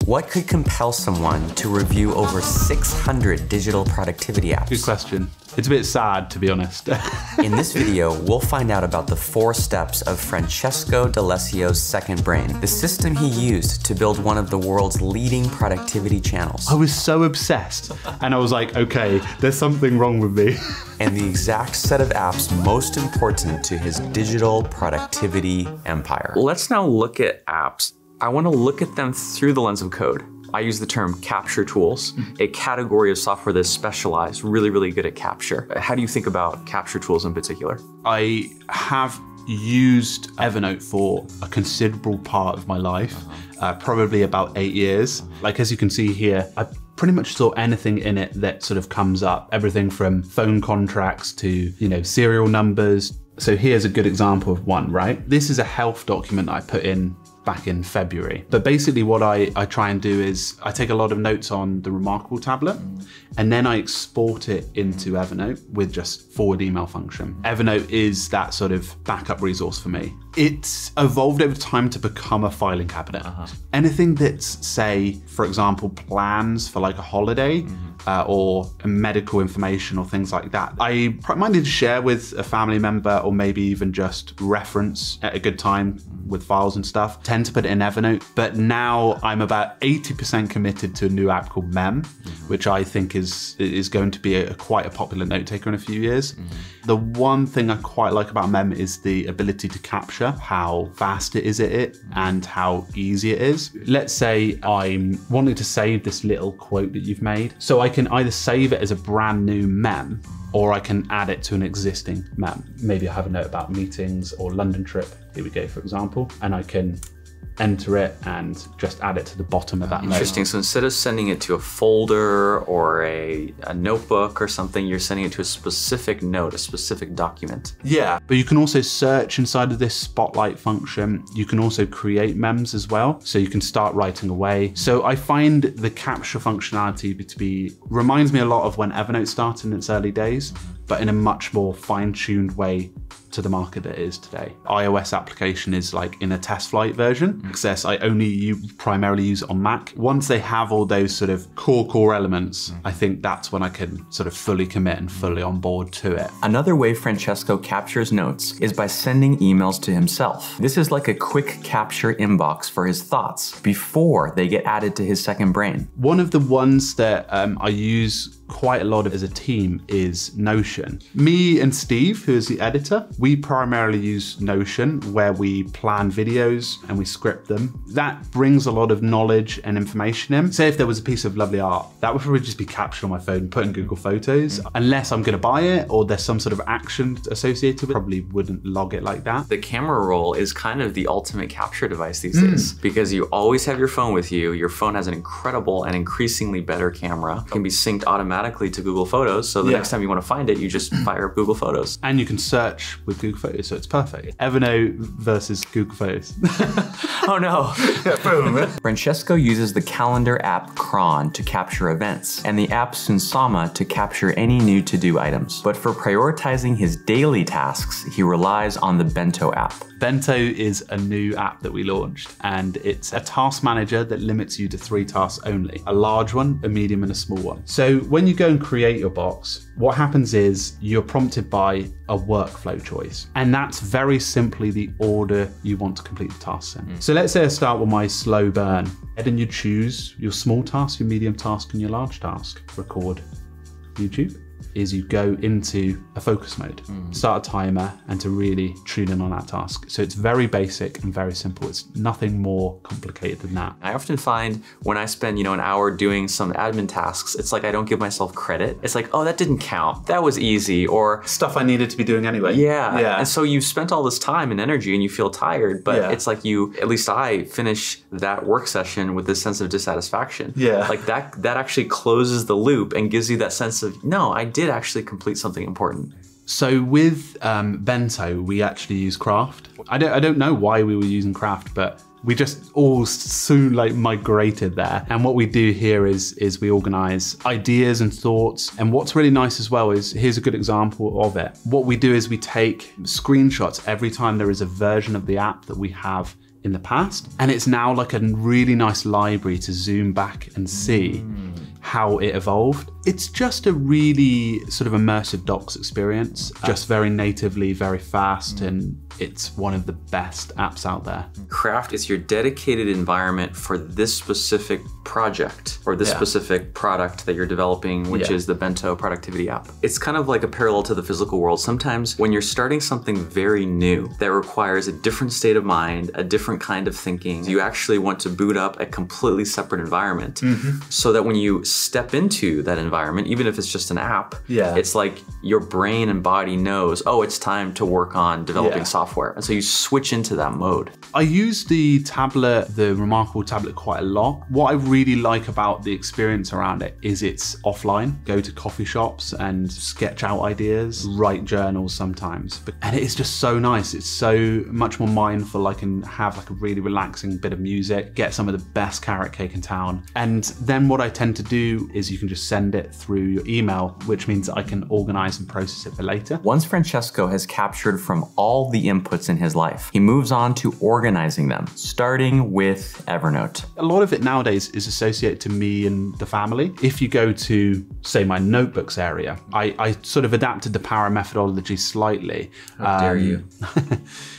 What could compel someone to review over 600 digital productivity apps? Good question. It's a bit sad, to be honest. In this video, we'll find out about the 4 steps of Francesco D'Alessio's second brain, the system he used to build one of the world's leading productivity channels. I was so obsessed, and I was like, okay, there's something wrong with me. And the exact set of apps most important to his digital productivity empire. Let's now look at apps. I want to look at them through the lens of code. I use the term capture tools, a category of software that's specialized, really good at capture. How do you think about capture tools in particular? I have used Evernote for a considerable part of my life, probably about 8 years. Like, as you can see here, I pretty much saw anything in it that sort of comes up, everything from phone contracts to, serial numbers. So here's a good example of one, right? This is a health document I put in back in February. But basically what I try and do is I take a lot of notes on the Remarkable tablet, and then I export it into Evernote with just forward email function. Evernote is that sort of backup resource for me. It's evolved over time to become a filing cabinet. Anything that's, say, for example, plans for like a holiday, or medical information or things like that, I minded to share with a family member, or maybe even just reference at a good time with files and stuff. Tend to put it in Evernote, but now I'm about 80% committed to a new app called Mem, which I think is going to be quite a popular note taker in a few years. The one thing I quite like about Mem is the ability to capture how fast it is at it and how easy it is. Let's say I'm wanting to save this little quote that you've made. So I can either save it as a brand new mem, or I can add it to an existing mem. Maybe I have a note about meetings or London trip. Here we go, for example, and I can enter it and just add it to the bottom of that note. Interesting. So instead of sending it to a folder or a notebook or something, you're sending it to a specific note, a specific document. Yeah, but you can also search inside of this spotlight function. You can also create mems as well. So you can start writing away. So I find the capture functionality reminds me a lot of when Evernote started in its early days, but in a much more fine-tuned way to the market that it is today. iOS application is like in a test flight version. Access, I only primarily use it on Mac. Once they have all those sort of core elements, I think that's when I can sort of fully commit and fully on board to it. Another way Francesco captures notes is by sending emails to himself. This is like a quick capture inbox for his thoughts before they get added to his second brain. One of the ones that I use quite a lot of as a team is Notion. Me and Steve, who is the editor, we primarily use Notion, where we plan videos and we script them. That brings a lot of knowledge and information in. Say if there was a piece of lovely art, that would probably just be captured on my phone, put in Google Photos. Unless I'm gonna buy it or there's some sort of action associated with it, probably wouldn't log it like that. The camera roll is kind of the ultimate capture device these days, because you always have your phone with you. Your phone has an incredible and increasingly better camera. It can be synced automatically to Google Photos, so the next time you want to find it, you just fire up Google Photos. And you can search with Google Photos, so it's perfect. Evernote versus Google Photos. Oh no. Boom. Francesco uses the calendar app Cron to capture events, and the app Sunsama to capture any new to-do items. But for prioritizing his daily tasks, he relies on the Bento app. Bento is a new app that we launched, and it's a task manager that limits you to 3 tasks only. A large one, a medium, and a small one. So when you go and create your box, what happens is you're prompted by a workflow choice. And that's very simply the order you want to complete the tasks in. So let's say I start with my slow burn. Then you choose your small task, your medium task, and your large task. Record YouTube. Is you go into a focus mode, start a timer, and to really tune in on that task. So it's very basic and very simple. It's nothing more complicated than that. I often find when I spend, an hour doing some admin tasks, it's like I don't give myself credit. It's like, oh, that didn't count. That was easy, or stuff I needed to be doing anyway. Yeah. And so you've spent all this time and energy and you feel tired, but it's like at least I finish that work session with this sense of dissatisfaction. Yeah. Like that actually closes the loop and gives you that sense of, no, I did actually complete something important. So with Bento, we actually use Craft. I don't know why we were using Craft, but we just all soon migrated there. And what we do here is we organize ideas and thoughts. And what's really nice as well is, here's a good example of it. What we do is we take screenshots every time there is a version of the app that we have in the past. And it's now like a really nice library to zoom back and see how it evolved. It's just a really sort of immersive docs experience, just very natively, very fast, and it's one of the best apps out there. Craft is your dedicated environment for this specific project or this specific product that you're developing, which is the Bento productivity app. It's kind of like a parallel to the physical world. Sometimes when you're starting something very new that requires a different state of mind, a different kind of thinking, you actually want to boot up a completely separate environment so that when you step into that environment, even if it's just an app, it's like your brain and body knows, oh, it's time to work on developing software. And so you switch into that mode. I use the tablet, the Remarkable tablet, quite a lot. What I really like about the experience around it is it's offline. Go to coffee shops and sketch out ideas, write journals sometimes. And it is just so nice. It's so much more mindful. I can have like a really relaxing bit of music, get some of the best carrot cake in town. And then what I tend to do is you can just send it through your email, which means I can organize and process it for later. Once Francesco has captured from all the inputs in his life, he moves on to organizing them, starting with Evernote. A lot of it nowadays is associated to me and the family. If you go to, say, my notebooks area, I sort of adapted the para methodology slightly. How dare you?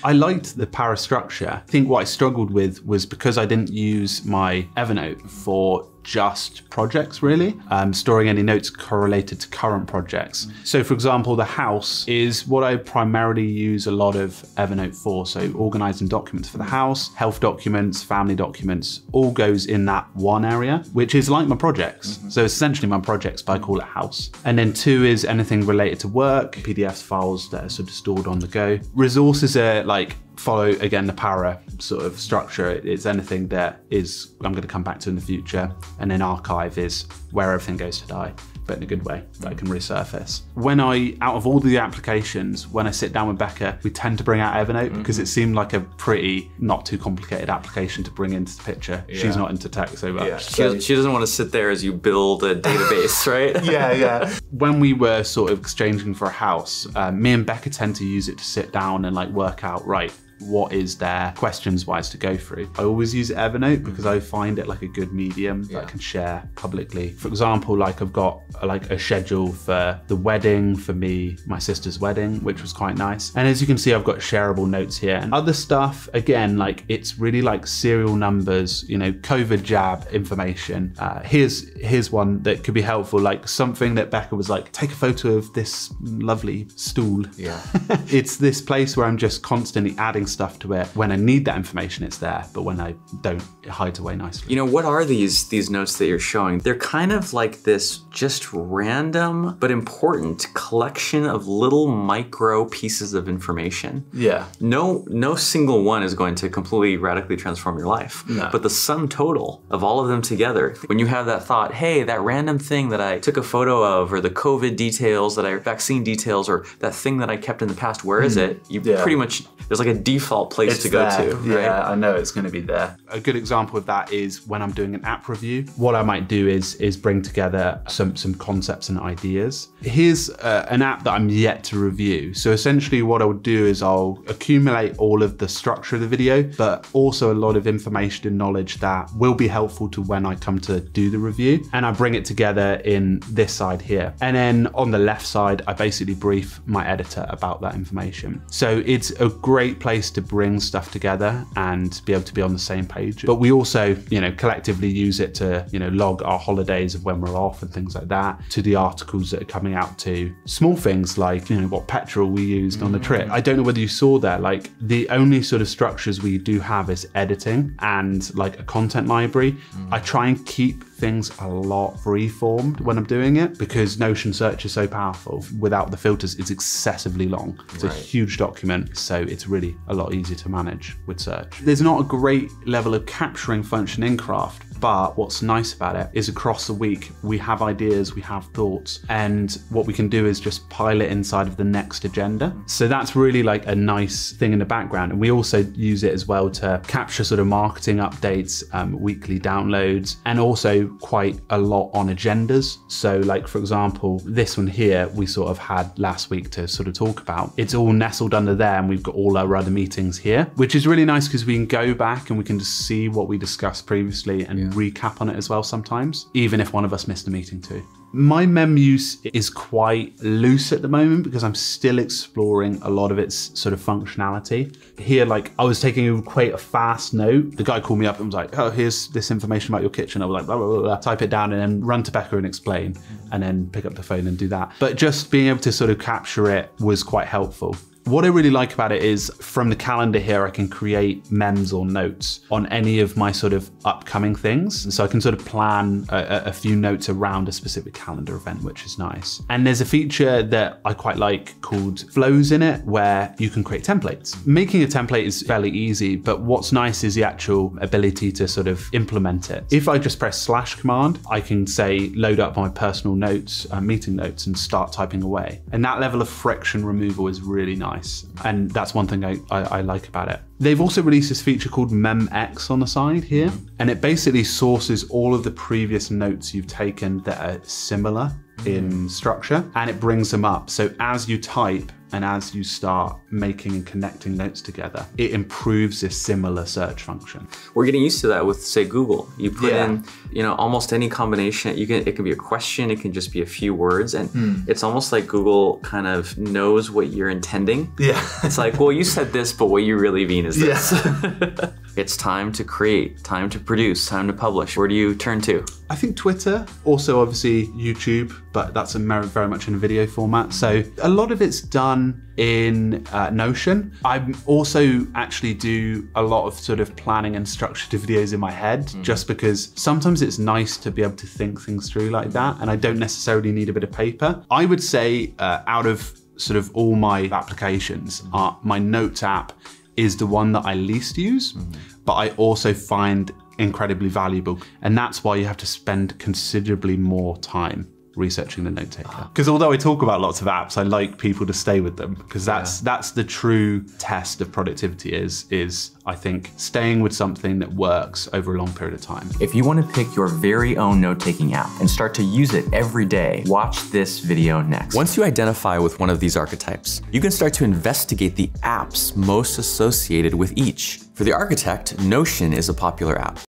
I liked the para structure. I think what I struggled with was because I didn't use my Evernote for just projects, really, storing any notes correlated to current projects. So for example, the house is what I primarily use a lot of Evernote for. So organizing documents for the house, health documents, family documents, all goes in that one area, which is like my projects. So essentially my projects, but I call it house. And then 2 is anything related to work, PDF files that are sort of stored on the go. Resources are like, follow again the para sort of structure. It's anything that is I'm going to come back to in the future, and then archive is where everything goes to die, but in a good way that I can resurface. When out of all the applications, when I sit down with Becca, we tend to bring out Evernote because it seemed like a pretty not too complicated application to bring into the picture. She's not into tech so much. She doesn't want to sit there as you build a database, right? When we were sort of exchanging for a house, me and Becca tend to use it to sit down and like work out, right, what is there questions wise to go through. I always use Evernote because I find it like a good medium that I can share publicly. For example, like I've got like a schedule for the wedding for me, my sister's wedding, which was quite nice. And as you can see, I've got shareable notes here. And other stuff, again, like it's really like serial numbers, you know, COVID jab information. Here's one that could be helpful, like something that Becca was like, take a photo of this lovely stool. It's this place where I'm just constantly adding stuff to it. When I need that information, it's there, but when I don't, it hides away nicely. You know, what are these notes that you're showing? They're kind of like this just random but important collection of little micro pieces of information. No single one is going to completely radically transform your life. But the sum total of all of them together, when you have that thought, hey, that random thing that I took a photo of, or the COVID details, vaccine details, or that thing that I kept in the past, where is it? You pretty much, there's like a default place to go to, right? Yeah, I know it's going to be there. A good example of that is when I'm doing an app review. What I might do is bring together some concepts and ideas. Here's an app that I'm yet to review. So essentially what I would do is I'll accumulate all of the structure of the video, but also a lot of information and knowledge that will be helpful to when I come to do the review. And I bring it together in this side here. And then on the left side, I basically brief my editor about that information. So it's a great place to bring stuff together and be able to be on the same page. But we also, you know, collectively use it to, you know, log our holidays of when we're off and things like that, to the articles that are coming out, to small things like, you know, what petrol we used on the trip. I don't know whether you saw that, like the only sort of structures we do have is editing and like a content library. I try and keep things a lot free-formed when I'm doing it because Notion search is so powerful. Without the filters, it's excessively long. It's a huge document, so it's really a lot easier to manage with search. There's not a great level of capturing function in Craft, But what's nice about it is across the week, we have ideas, we have thoughts, and what we can do is just pile it inside of the next agenda. So that's really like a nice thing in the background. And we also use it as well to capture sort of marketing updates, weekly downloads, and also quite a lot on agendas. So like, for example, this one here, we sort of had last week to sort of talk about. It's all nestled under there, and we've got all our other meetings here, which is really nice because we can go back and we can just see what we discussed previously and recap on it as well sometimes, even if one of us missed a meeting too. My mem use is quite loose at the moment because I'm still exploring a lot of its sort of functionality. Here, like I was taking quite a fast note. The guy called me up and was like, oh, here's this information about your kitchen. I was like, blah, blah, blah, blah. Type it down and then run to Becca and explain, and then pick up the phone and do that. But just being able to sort of capture it was quite helpful. What I really like about it is from the calendar here, I can create mems or notes on any of my sort of upcoming things. And so I can sort of plan a few notes around a specific calendar event, which is nice. And there's a feature that I quite like called flows in it, where you can create templates. Making a template is fairly easy, but what's nice is the actual ability to sort of implement it. If I just press / command, I can say, load up my personal notes, meeting notes, and start typing away. And that level of friction removal is really nice. And that's one thing I like about it. They've also released this feature called MemX on the side here, and it basically sources all of the previous notes you've taken that are similar in structure, and it brings them up. So as you type and as you start making and connecting notes together, it improves this similar search function. We're getting used to that with, say, Google. You put in, you know, almost any combination. It can be a question, it can just be a few words, and it's almost like Google kind of knows what you're intending. Yeah. It's like, well, you said this, but what you really mean is this. Yeah. It's time to create, time to produce, time to publish. Where do you turn to? I think Twitter, also obviously YouTube, but that's very much in a video format. So a lot of it's done in Notion. I also actually do a lot of sort of planning and structured videos in my head, just because sometimes it's nice to be able to think things through like that, and I don't necessarily need a bit of paper. I would say out of sort of all my applications, my Notes app is the one that I least use, but I also find incredibly valuable. And that's why you have to spend considerably more time researching the note taker. Because although I talk about lots of apps, I like people to stay with them, because that's the true test of productivity is I think staying with something that works over a long period of time. If you want to pick your very own note-taking app and start to use it every day, watch this video next. Once you identify with one of these archetypes, you can start to investigate the apps most associated with each. For the architect, Notion is a popular app.